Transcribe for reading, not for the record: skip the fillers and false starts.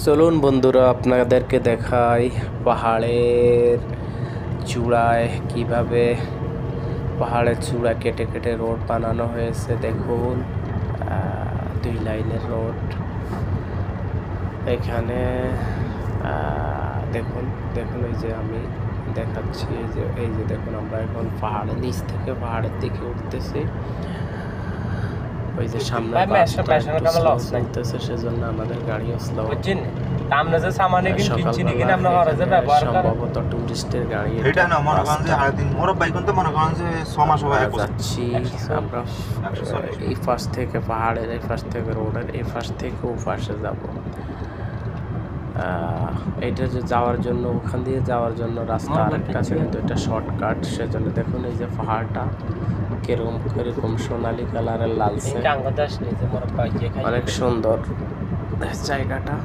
চলুন বন্ধুরা আপনাদেরকে দেখাই পাহাড়ের চূড়ায় কিভাবে পাহাড়ের চূড়া কেটে কেটে রোড বানানো হয়েছে। দেখুন 2 লাইনের রোড এখানে। দেখুন দেখুন এই যে আমি দেখাচ্ছি, এই যে দেখুন আমরা এখন পাহাড়ের নিচ থেকে পাহাড়ের দিকে উঠতেছি। ওই যে সামনে চলতেছে, সেজন্য আমাদের গাড়িও স্লো। সম্ভবত টুরিস্টের গাড়ি যাচ্ছি আমরা। এই পাশ থেকে পাহাড়ের, এই পাশ থেকে রোডের, এই পাশ থেকে ও পাশে যাব। এটা যে যাওয়ার জন্য, ওখান দিয়ে যাওয়ার জন্য রাস্তা আরেকটা আছে, কিন্তু এটা শর্টকাট। সেজন্য দেখুন এই যে পাহাড়টা কিরকম সোনালি কালারের লালচে, অনেক সুন্দর জায়গাটা।